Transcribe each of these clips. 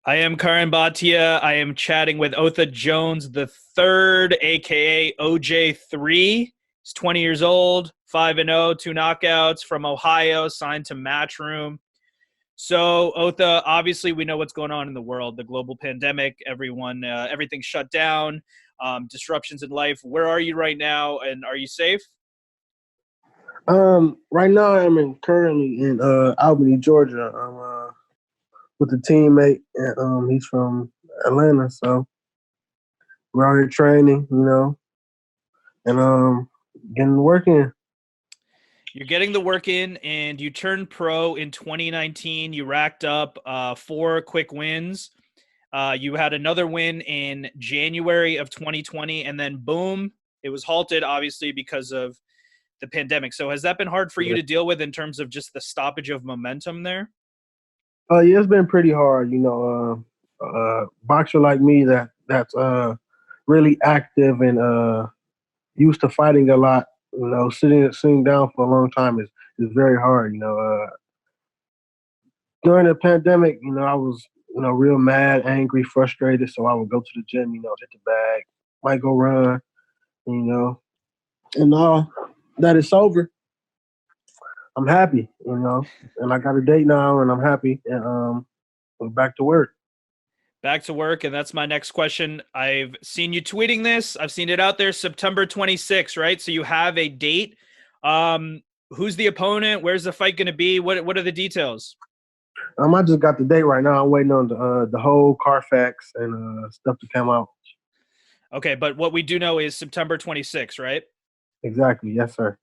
I am Curran Bhatia. I am chatting with Otha Jones III, aka OJ3. He's 20 years old, 5-0, two knockouts from Ohio, signed to Matchroom. So, Otha, obviously, we know what's going on in the world, the global pandemic, everything's shut down, disruptions in life. Where are you right now, and are you safe? Right now currently in Albany, Georgia. I'm with a teammate, and he's from Atlanta, so we're out here training, and getting working. You're getting the work in, and you turned pro in 2019. You racked up 4 quick wins. You had another win in January of 2020, and then boom, it was halted, obviously, because of the pandemic. So has that been hard for you Yeah. to deal with in terms of just the stoppage of momentum there? Yeah, it's been pretty hard, boxer like me that's really active and used to fighting a lot. Sitting down for a long time is very hard. During the pandemic, I was real mad, angry, frustrated. So I would go to the gym, hit the bag, might go run, you know, and now that it's over, I'm happy, and I got a date now, and I'm happy, and we're back to work. Back to work, and that's my next question. I've seen you tweeting this. I've seen it out there, September 26th, right? So you have a date. Who's the opponent? Where's the fight going to be? What are the details? I just got the date right now. I'm waiting on the whole Carfax and stuff to come out. Okay, but what we do know is September 26th, right? Exactly, yes, sir.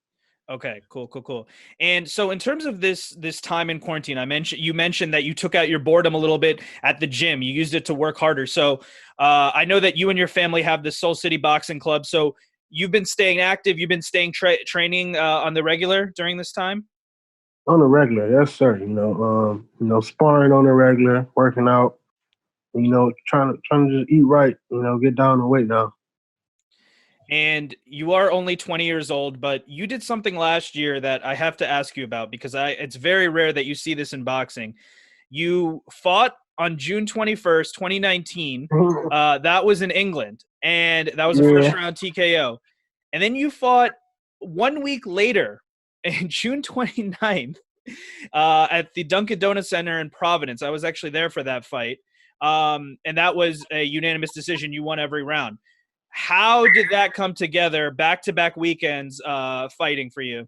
Okay, cool. And so in terms of this time in quarantine, you mentioned that you took out your boredom a little bit at the gym. You used it to work harder. So I know that you and your family have the Soul City Boxing Club. So you've been staying active. You've been staying training on the regular during this time. On the regular, yes, sir. Sparring on the regular, working out. Trying to just eat right. Get down the weight now. And you are only 20 years old, but you did something last year that I have to ask you about because it's very rare that you see this in boxing. You fought on June 21st, 2019. That was in England, and that was a first Yeah. round TKO. And then you fought 1 week later in June 29th at the Dunkin' Donuts Center in Providence. I was actually there for that fight. And that was a unanimous decision. You won every round. How did that come together? Back-to-back weekends fighting for you.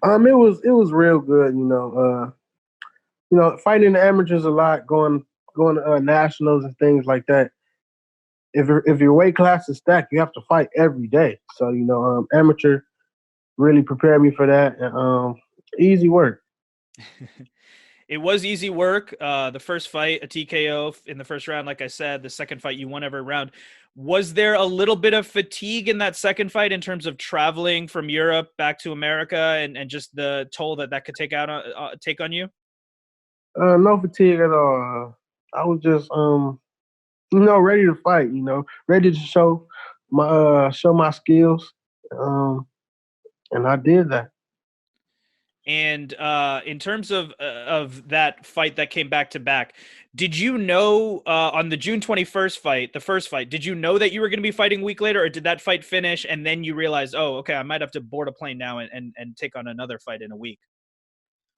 It was real good. Fighting the amateurs a lot, going to nationals and things like that. If your weight class is stacked, you have to fight every day. So amateur really prepared me for that, and easy work. It was easy work. The first fight, a TKO in the first round, like I said. The second fight, you won every round. Was there a little bit of fatigue in that second fight in terms of traveling from Europe back to America and just the toll that could take on you? No fatigue at all. I was just ready to fight. Ready to show my skills, and I did that. And in terms of that fight that came back to back, did you know on the June 21st fight, the first fight, did you know that you were going to be fighting a week later, or did that fight finish and then you realized, oh, okay, I might have to board a plane now and take on another fight in a week?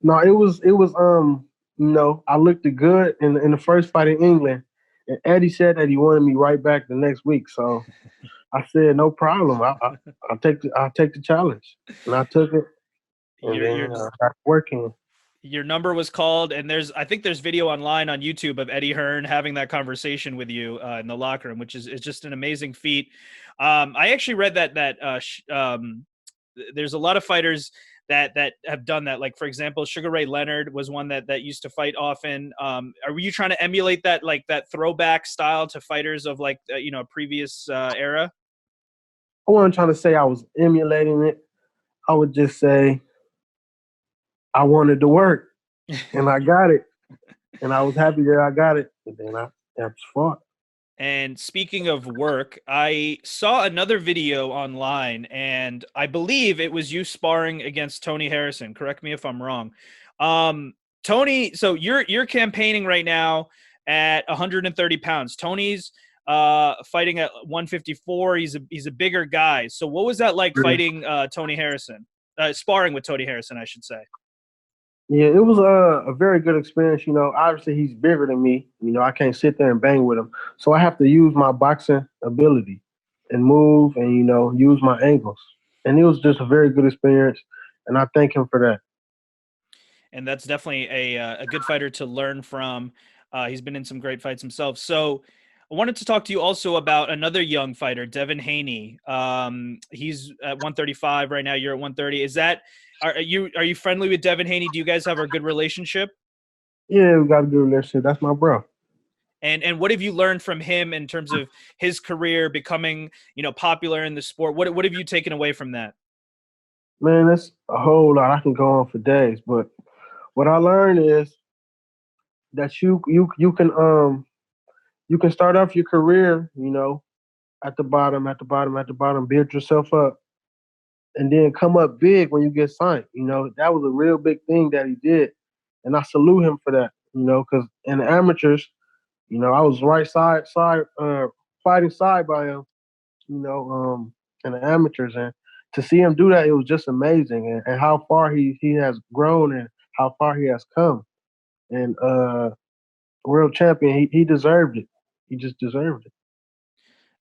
No, it was I looked good in the first fight in England, and Eddie said that he wanted me right back the next week. So I said no problem. I'll take the challenge, and I took it, and You're, then you're got working. your number was called, and I think there's video online on YouTube of Eddie Hearn having that conversation with you in the locker room, which is just an amazing feat. I actually read that there's a lot of fighters that have done that. Like, for example, Sugar Ray Leonard was one that used to fight often. Are you trying to emulate that throwback style to fighters of a previous era? I wasn't trying to say I was emulating it. I would just say I wanted to work, and I got it, and I was happy that I got it, and then I just fought. And speaking of work, I saw another video online, and I believe it was you sparring against Tony Harrison. Correct me if I'm wrong. Tony, so you're campaigning right now at 130 pounds. Tony's fighting at 154. He's a bigger guy. So what was that like fighting Tony Harrison? Sparring with Tony Harrison, I should say. Yeah, it was a very good experience. You know, obviously he's bigger than me. You know, I can't sit there and bang with him, so I have to use my boxing ability and move and use my angles. And it was just a very good experience, and I thank him for that. And that's definitely a good fighter to learn from. He's been in some great fights himself. So I wanted to talk to you also about another young fighter, Devin Haney. He's at 135 right now. You're at 130. Are you friendly with Devin Haney? Do you guys have a good relationship? Yeah, we got a good relationship. That's my bro. And what have you learned from him in terms of his career becoming, popular in the sport? What have you taken away from that? Man, that's a whole lot. I can go on for days, but what I learned is that you can start off your career, at the bottom, at the bottom, at the bottom, build yourself up, and then come up big when you get signed. You know, that was a real big thing that he did, and I salute him for that. You know, because in the amateurs, I was right fighting side by him. In the amateurs, and to see him do that, it was just amazing, and how far he has grown and how far he has come. And world champion, he deserved it. He just deserved it.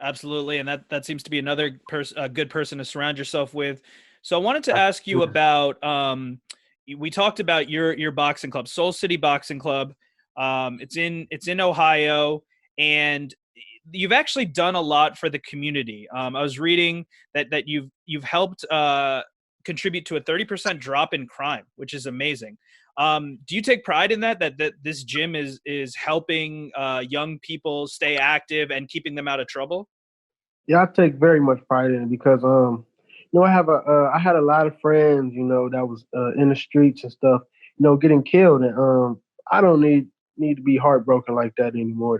Absolutely, and that seems to be another a good person to surround yourself with. So I wanted to ask you about we talked about your boxing club, Soul City Boxing Club. It's in Ohio, and you've actually done a lot for the community. I was reading that you've helped contribute to a 30% drop in crime, which is amazing. Do you take pride in that this gym is helping young people stay active and keeping them out of trouble? Yeah, I take very much pride in it because I had a lot of friends, that was in the streets and stuff, getting killed, and I don't need to be heartbroken like that anymore.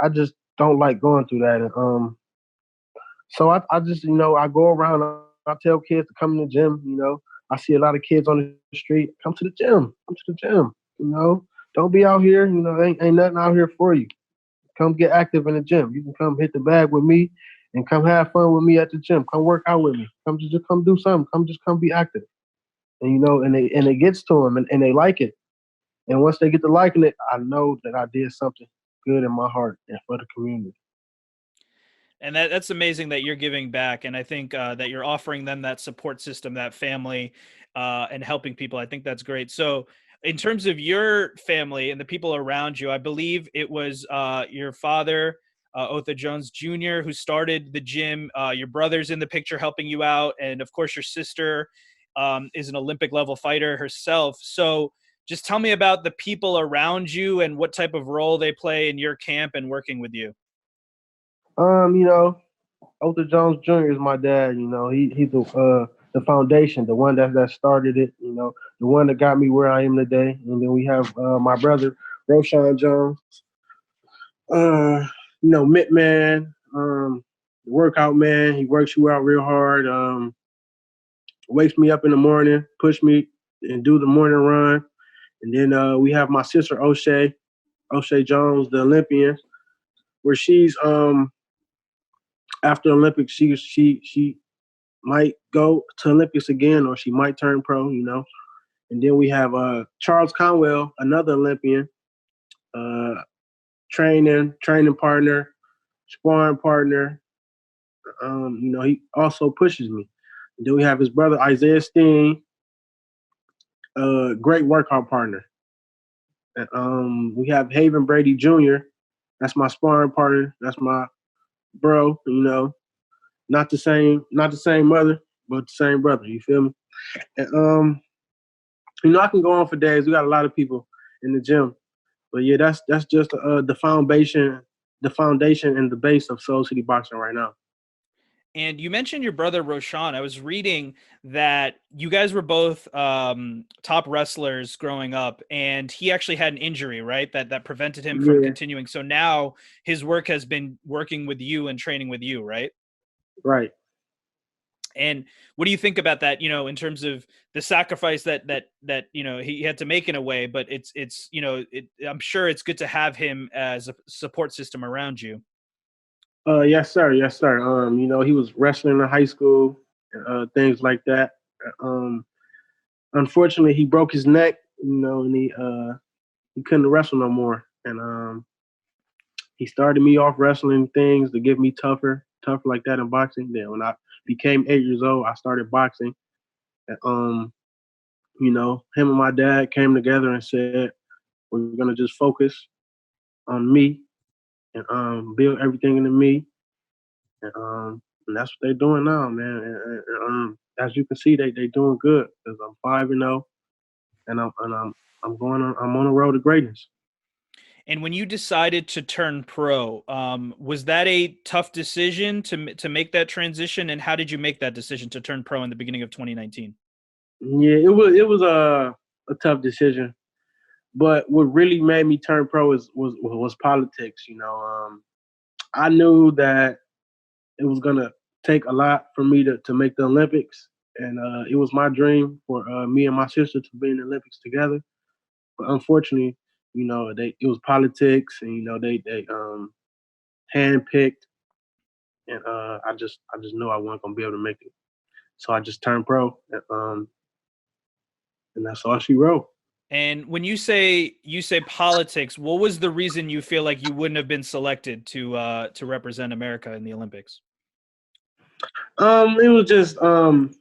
I just don't like going through that, and so I just I go around. I tell kids to come to the gym. I see a lot of kids on the street. Come to the gym. Come to the gym. Don't be out here. Ain't nothing out here for you. Come get active in the gym. You can come hit the bag with me and come have fun with me at the gym. Come work out with me. Just come do something. Come be active. And and it gets to them and they like it. And once they get to liking it, I know that I did something good in my heart and for the community. And that's amazing that you're giving back, and I think that you're offering them that support system, that family, and helping people. I think that's great. So in terms of your family and the people around you, I believe it was your father, Otha Jones Jr., who started the gym. Your brother's in the picture helping you out, and of course your sister is an Olympic level fighter herself. So just tell me about the people around you and what type of role they play in your camp and working with you. Um, you know, Otha Jones Jr. is my dad. He's the foundation, the one that started it. The one that got me where I am today. And then we have my brother Roshan Jones. Mitt Man, the workout man. He works you out real hard. Wakes me up in the morning, push me and do the morning run. And then we have my sister O'Shea Jones, the Olympian, where she's after Olympics, she might go to Olympics again, or she might turn pro. And then we have Charles Conwell, another Olympian, uh, training partner, sparring partner. He also pushes me. And then we have his brother Isaiah Steen, great workout partner. And, we have Haven Brady Jr. That's my sparring partner. That's my bro. Not the same mother, but the same brother. You feel me? And I can go on for days. We got a lot of people in the gym, but yeah, that's just the foundation and the base of Soul City Boxing right now. And you mentioned your brother Roshan. I was reading that you guys were both top wrestlers growing up, and he actually had an injury, right? That prevented him from Yeah, continuing. So now his work has been working with you and training with you, right? right. And what do you think about that, in terms of the sacrifice that he had to make in a way, but it's I'm sure it's good to have him as a support system around you. Yes, sir. Yes, sir. He was wrestling in high school, things like that. Um, Unfortunately, he broke his neck, and he couldn't wrestle no more. And he started me off wrestling things to get me tougher like that in boxing. Then when I became 8 years old, I started boxing. And, him and my dad came together and said, we're gonna just focus on me and build everything into me. And that's what they're doing now, man. As you can see, they doing good because I'm 5-0, and I'm on the road to greatness. And when you decided to turn pro, was that a tough decision to make that transition? And how did you make that decision to turn pro in the beginning of 2019? Yeah, it was a tough decision, but what really made me turn pro was politics. I knew that it was gonna take a lot for me to make the Olympics, and it was my dream for me and my sister to be in the Olympics together. But unfortunately, it was politics, and they handpicked, and I just knew I wasn't gonna be able to make it. So I just turned pro, and that's all she wrote. And when you say politics, what was the reason you feel like you wouldn't have been selected to represent America in the Olympics? It was just one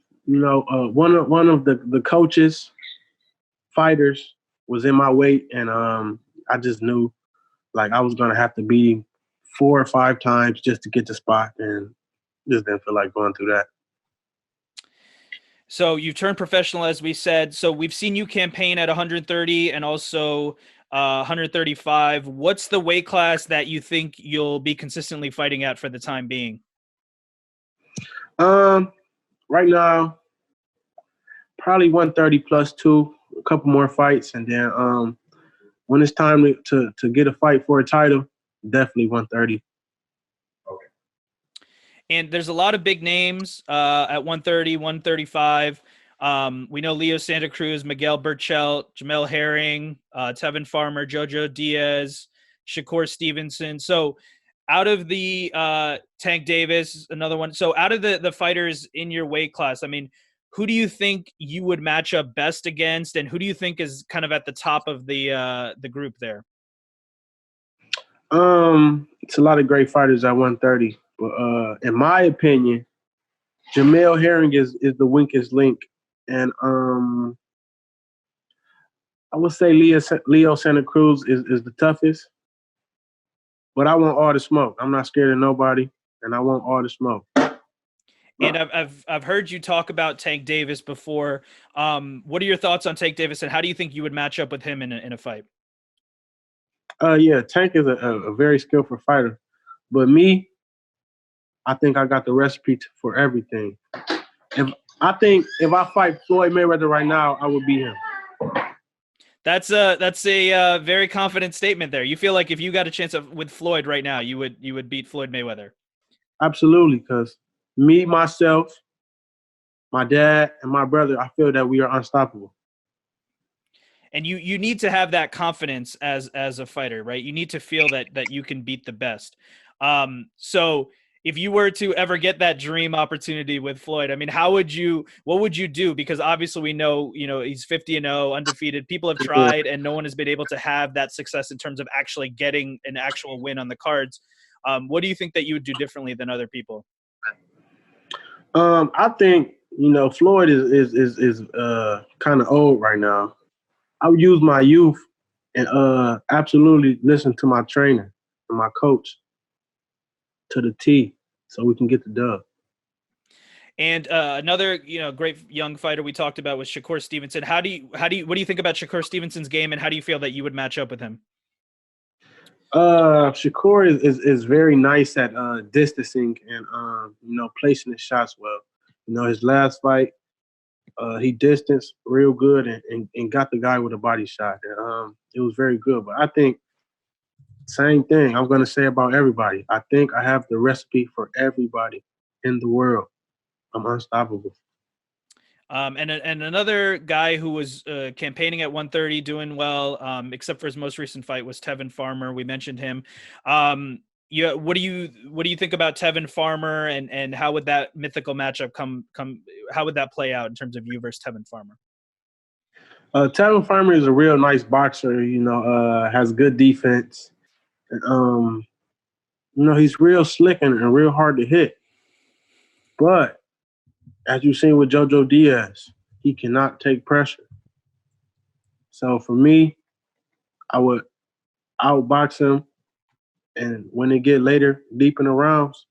of the coaches, fighters, was in my weight, and I just knew like I was gonna have to beat him 4 or 5 times just to get the spot, and just didn't feel like going through that. So you've turned professional, as we said. So we've seen you campaign at 130 and also 135. What's the weight class that you think you'll be consistently fighting at for the time being? Right now, probably 130 plus two, a couple more fights, and then when it's time to get a fight for a title, definitely 130. And there's a lot of big names at 130, 135. We know Leo Santa Cruz, Miguel Burchell, Jamel Herring, Tevin Farmer, Jojo Diaz, Shakur Stevenson. So out of the Tank Davis, another one. So out of the fighters in your weight class, I mean, who do you think you would match up best against, and who do you think is kind of at the top of the group there? It's a lot of great fighters at 130, but in my opinion, Jamel Herring is the weakest link, and I would say Leo Santa Cruz is the toughest. But I want all the smoke. I'm not scared of nobody, and I want all the smoke. And I've heard you talk about Tank Davis before. What are your thoughts on Tank Davis, and how do you think you would match up with him in a fight? Yeah, Tank is a very skillful fighter, but me, I think I got the recipe for everything. If I fight Floyd Mayweather right now, I would beat him. That's a very confident statement there. You feel like if you got a chance with Floyd right now, you would beat Floyd Mayweather. Absolutely, because me, myself, my dad, and my brother, I feel that we are unstoppable. And you need to have that confidence as a fighter, right? You need to feel that you can beat the best. So if you were to ever get that dream opportunity with Floyd, I mean, what would you do? Because obviously we know, he's 50-0, undefeated. People have tried and no one has been able to have that success in terms of actually getting an actual win on the cards. What do you think that you would do differently than other people? I think, Floyd is kind of old right now. I would use my youth and absolutely listen to my trainer and my coach to the T, so we can get the dub. And another, great young fighter we talked about was Shakur Stevenson. What do you think about Shakur Stevenson's game, and how do you feel that you would match up with him? Shakur is very nice at distancing and placing his shots well. His last fight, he distanced real good and got the guy with a body shot. And, it was very good. But I think same thing I'm going to say about everybody. I think I have the recipe for everybody in the world. I'm unstoppable. And another guy who was campaigning at 130, doing well, except for his most recent fight, was Tevin Farmer. We mentioned him. Yeah, what do you think about Tevin Farmer, and how would that mythical matchup come? How would that play out in terms of you versus Tevin Farmer? Tevin Farmer is a real nice boxer. Has good defense. He's real slick and real hard to hit. But as you've seen with JoJo Diaz, he cannot take pressure. So for me, I would outbox him, and when they get later, deep in the rounds,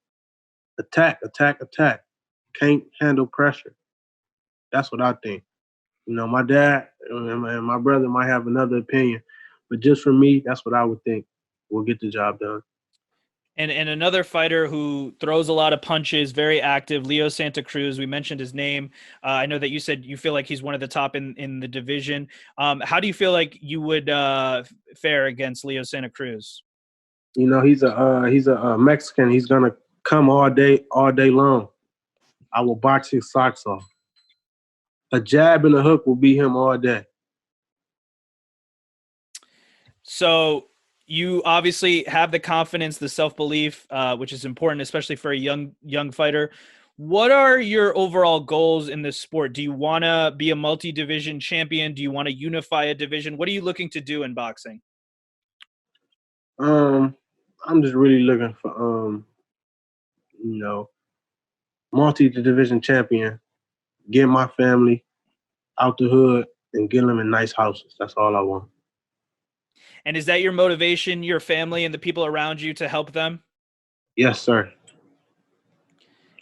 attack. Can't handle pressure. That's what I think. My dad and my brother might have another opinion, but just for me, that's what I would think will get the job done. And another fighter who throws a lot of punches, very active, Leo Santa Cruz. We mentioned his name. I know that you said you feel like he's one of the top in the division. How do you feel like you would fare against Leo Santa Cruz? He's a Mexican. He's gonna come all day long. I will box his socks off. A jab and a hook will beat him all day. So you obviously have the confidence, the self-belief, which is important, especially for a young fighter. What are your overall goals in this sport? Do you want to be a multi-division champion? Do you want to unify a division? What are you looking to do in boxing? I'm just really looking for multi-division champion, get my family out the hood and get them in nice houses. That's all I want. And is that your motivation, your family and the people around you, to help them? Yes, sir.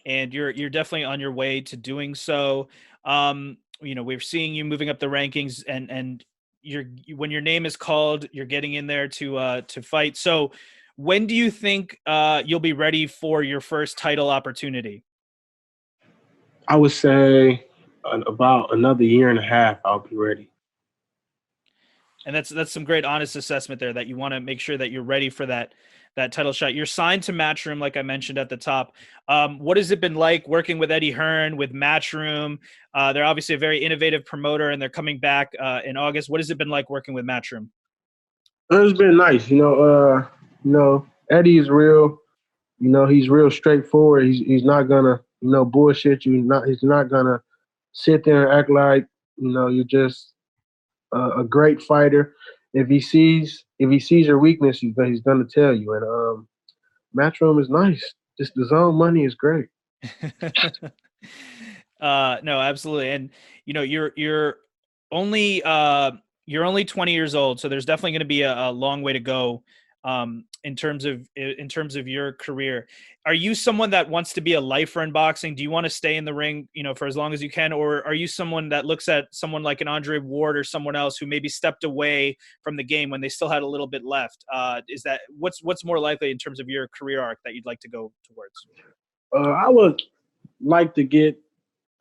And you're definitely on your way to doing so. We're seeing you moving up the rankings, and when your name is called, you're getting in there to fight. So when do you think you'll be ready for your first title opportunity? I would say about another year and a half, I'll be ready. And that's some great honest assessment there, that you want to make sure that you're ready for that title shot. You're signed to Matchroom, like I mentioned at the top. What has it been like working with Eddie Hearn, with Matchroom? They're obviously a very innovative promoter, and they're coming back in August. What has it been like working with Matchroom? It's been nice. Eddie is real. He's real straightforward. He's not gonna bullshit you. He's not gonna sit there and act like you're just a great fighter. If he sees your weakness, he's gonna tell you. And Matchroom is nice. Just the zone money is great. No, absolutely. And you're only 20 years old, so there's definitely going to be a long way to go in terms of your career. Are you someone that wants to be a lifer in boxing? Do you want to stay in the ring, for as long as you can, or are you someone that looks at someone like an Andre Ward or someone else who maybe stepped away from the game when they still had a little bit left? Is that what's more likely in terms of your career arc that you'd like to go towards? I would like to get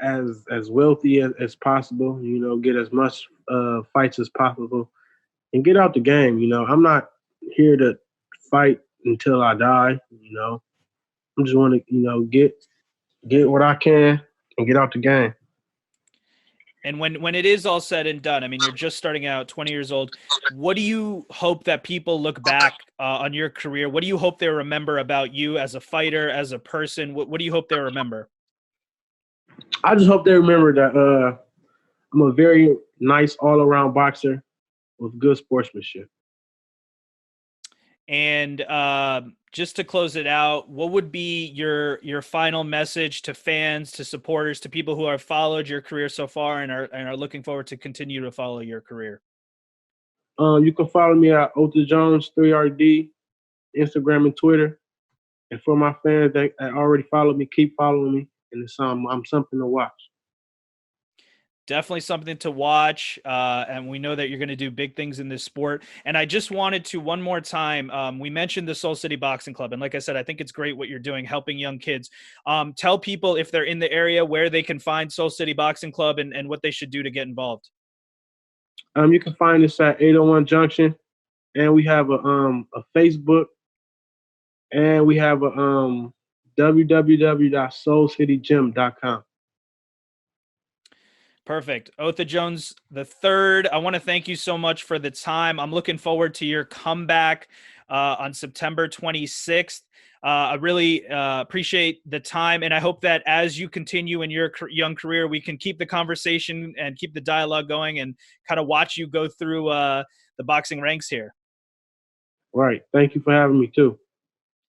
as wealthy as possible. Get as much fights as possible, and get out the game. I'm not here to fight until I die. I just want to get what I can and get out the game. And when it is all said and done, I mean, you're just starting out, 20 years old. What do you hope that people look back on your career? What do you hope they remember about you as a fighter, as a person? What do you hope they remember? I just hope they remember that I'm a very nice all-around boxer with good sportsmanship. And just to close it out, what would be your final message to fans, to supporters, to people who have followed your career so far and are looking forward to continue to follow your career? You can follow me at Otha Jones III, Instagram and Twitter. And for my fans that already follow me, keep following me. And I'm something to watch. Definitely something to watch. And we know that you're going to do big things in this sport. And I just wanted to, one more time, we mentioned the Soul City Boxing Club. And like I said, I think it's great what you're doing, helping young kids. Tell people, if they're in the area, where they can find Soul City Boxing Club and what they should do to get involved. You can find us at 801 Junction. And we have a Facebook. And we have a www.soulcitygym.com. Perfect. Otha Jones III, I want to thank you so much for the time. I'm looking forward to your comeback on September 26th. I really appreciate the time, and I hope that as you continue in your young career, we can keep the conversation and keep the dialogue going and kind of watch you go through the boxing ranks here. Right. Thank you for having me too.